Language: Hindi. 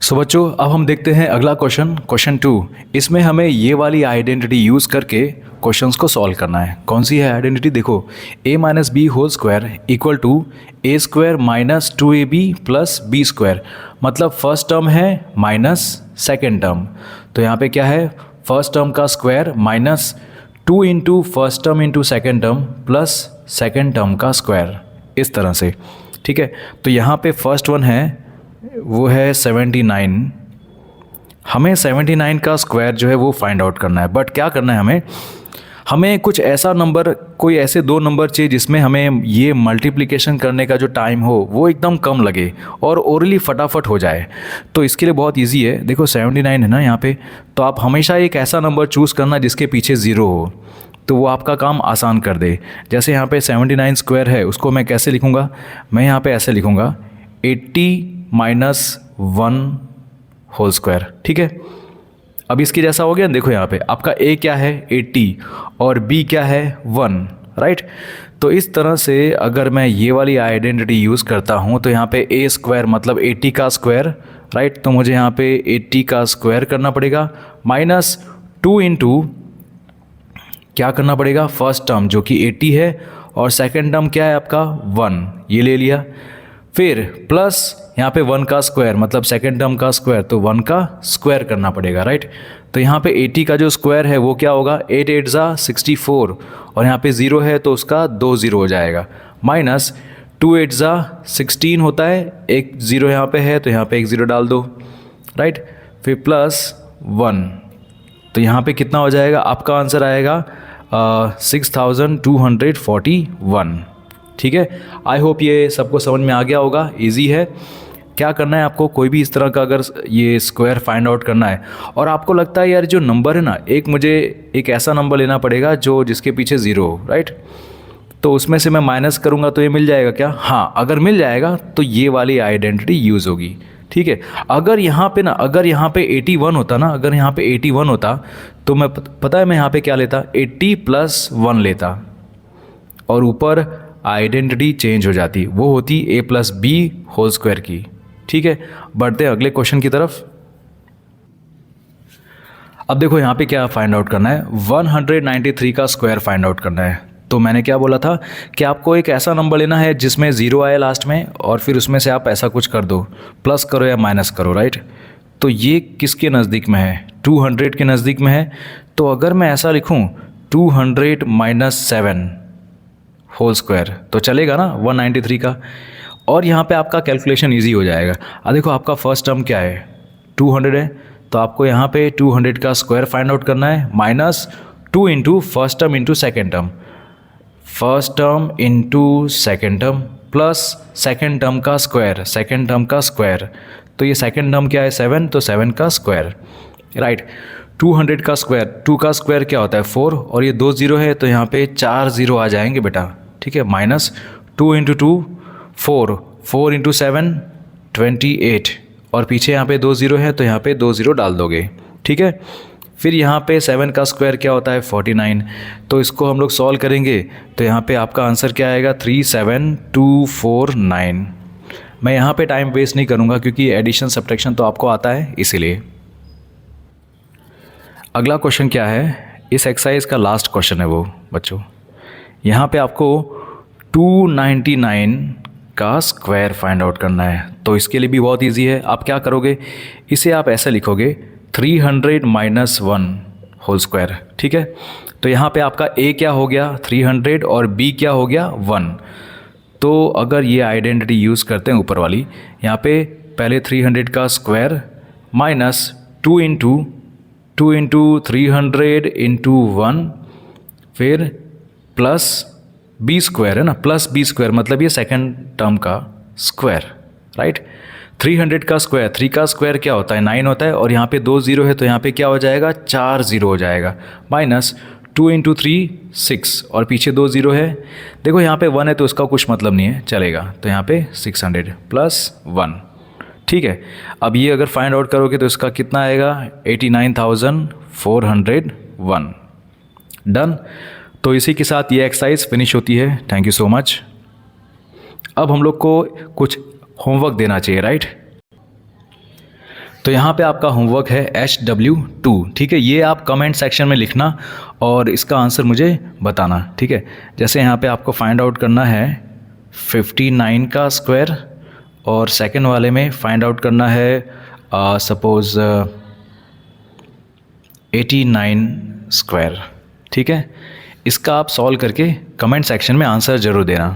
सो बच्चों, अब हम देखते हैं अगला क्वेश्चन 2। इसमें हमें ये वाली आइडेंटिटी यूज़ करके क्वेश्चंस को सॉल्व करना है। कौन सी है आइडेंटिटी? देखो, a minus b whole square equal to a square minus 2ab plus b square. मतलब फर्स्ट टर्म है माइनस सेकेंड टर्म। तो यहाँ पे क्या है? फर्स्ट टर्म का square minus 2 into first term into second term plus second term का स्क्वायर, इस तरह से। ठीक है, तो यहाँ पे फर्स्ट वन है वो है 79। हमें 79 का स्क्वायर जो है वो फाइंड आउट करना है। बट क्या करना है, हमें कुछ ऐसा नंबर, कोई ऐसे दो नंबर चाहिए जिसमें हमें ये मल्टीप्लिकेशन करने का जो टाइम हो वो एकदम कम लगे और ओरली फटाफट हो जाए। तो इसके लिए बहुत इजी है। देखो 79 है ना यहाँ पे, तो आप हमेशा एक ऐसा नंबर चूज़ करना जिसके पीछे ज़ीरो हो, तो वो आपका काम आसान कर दे। जैसे यहाँ पे 79 स्क्वायर है, उसको मैं कैसे लिखूँगा? मैं यहाँ पे ऐसे लिखूँगा 80 माइनस 1 होल स्क्वायर। ठीक है, अब इसकी जैसा हो गया। देखो यहाँ पे आपका a क्या है 80 और b क्या है 1, राइट। तो इस तरह से अगर मैं ये वाली आइडेंटिटी यूज़ करता हूँ तो यहाँ पे a स्क्वायर मतलब 80 का स्क्वायर, राइट। तो मुझे यहाँ पे 80 का स्क्वायर करना पड़ेगा माइनस 2 इंटू क्या करना पड़ेगा? फर्स्ट टर्म जो कि 80 है और सेकेंड टर्म क्या है आपका 1, ये ले लिया। फिर प्लस यहाँ पे 1 का स्क्वायर मतलब सेकेंड टर्म का स्क्वायर, तो 1 का स्क्वायर करना पड़ेगा, राइट। तो यहाँ पे 80 का जो स्क्वायर है वो क्या होगा? 8 8 ज़ा 64 और यहाँ पे 0 है तो उसका 2 0 हो जाएगा। माइनस 2 8 ज़ा 16 होता है, एक 0 यहाँ पे है तो यहाँ पे एक 0 डाल दो, राइट। फिर प्लस 1, तो यहाँ पे कितना हो जाएगा? आपका आंसर आएगा 6241। ठीक है, आई होप ये सबको समझ में आ गया होगा। इजी है। क्या करना है आपको? कोई भी इस तरह का अगर ये स्क्वायर फाइंड आउट करना है और आपको लगता है यार जो नंबर है ना, मुझे एक ऐसा नंबर लेना पड़ेगा जो जिसके पीछे ज़ीरो हो, राइट। तो उसमें से मैं माइनस करूँगा तो ये मिल जाएगा क्या? हाँ, अगर मिल जाएगा तो ये वाली आइडेंटिटी यूज़ होगी। ठीक है, अगर यहाँ पे 81 होता ना, अगर यहाँ पे 81 होता तो मैं पता है मैं यहाँ पे क्या लेता? 80 प्लस 1 लेता और ऊपर आइडेंटिटी चेंज हो जाती, वो होती a plus b whole square की। ठीक है, बढ़ते हैं अगले क्वेश्चन की तरफ। अब देखो यहाँ पे क्या फाइंड आउट करना है? 193 का स्क्वायर फाइंड आउट करना है। तो मैंने क्या बोला था कि आपको एक ऐसा नंबर लेना है जिसमें ज़ीरो आए लास्ट में और फिर उसमें से आप ऐसा कुछ कर दो, प्लस करो या माइनस करो, राइट। तो ये किसके नज़दीक में है? 200 के नज़दीक में है। तो अगर मैं ऐसा लिखूँ 200 माइनस 7 होल स्क्वायर तो चलेगा ना 193 का, और यहाँ पे आपका कैलकुलेशन इजी हो जाएगा। देखो आपका फर्स्ट टर्म क्या है? 200 है, तो आपको यहाँ पे 200 का स्क्वायर फाइंड आउट करना है minus 2 into first term into second term, first term into second term plus second term का स्क्वायर, तो ये सेकेंड टर्म क्या है 7, तो 7 का स्क्वायर, राइट। 200 का स्क्वायर, 2 का स्क्वायर क्या होता है 4 और ये 2 0 है तो यहाँ पे 4 0 आ जाएंगे बेटा। ठीक है, माइनस 2 इंटू 2 4, 4 इंटू 7 28 और पीछे यहाँ पे 2 0 है तो यहाँ पे 2 0 डाल दोगे। ठीक है, फिर यहाँ पे 7 का स्क्वायर क्या होता है 49, तो इसको हम लोग सॉल्व करेंगे तो यहाँ पे आपका आंसर क्या आएगा 37249। मैं यहाँ पे टाइम वेस्ट नहीं करूँगा क्योंकि एडिशन सब्ट्रैक्शन तो आपको आता है, इसीलिए। अगला क्वेश्चन क्या है? इस एक्सरसाइज का लास्ट क्वेश्चन है वो बच्चों। यहाँ पे आपको 299 का स्क्वायर फाइंड आउट करना है। तो इसके लिए भी बहुत इजी है। आप क्या करोगे? इसे आप ऐसे लिखोगे 300 माइनस 1 होल स्क्वायर। ठीक है, तो यहाँ पे आपका a क्या हो गया 300 और b क्या हो गया 1। तो अगर ये आइडेंटिटी यूज़ करते हैं ऊपर वाली, यहाँ पे पहले 300 का स्क्वायर माइनस 2 इंटू 300 इंटू 1, फिर प्लस बी स्क्वायर है ना, प्लस बी स्क्वायर मतलब ये सेकंड टर्म का स्क्वायर, राइट। 300 का स्क्वायर, 3 का स्क्वायर क्या होता है 9 होता है और यहाँ पे 2 0 है तो यहाँ पे क्या हो जाएगा 4 0 हो जाएगा, माइनस 2 इंटू 3 6 और पीछे 2 0 है। देखो यहाँ पे 1 है तो उसका कुछ मतलब नहीं है, चलेगा। तो यहाँ पे 600 प्लस 1। ठीक है, अब ये अगर फाइंड आउट करोगे तो इसका कितना आएगा 89,401। डन। तो इसी के साथ ये एक्सरसाइज फिनिश होती है। Thank you so much. अब हम लोग को कुछ होमवर्क देना चाहिए, राइट। तो यहाँ पे आपका होमवर्क है HW2, ठीक है। ये आप कमेंट सेक्शन में लिखना और इसका आंसर मुझे बताना, ठीक है। जैसे यहाँ पे आपको फाइंड आउट करना है 59 का स्क्वायर और सेकंड वाले में फाइंड आउट करना है सपोज़ 89 स्क्वायर, ठीक है। इसका आप सॉल्व करके कमेंट सेक्शन में आंसर ज़रूर देना।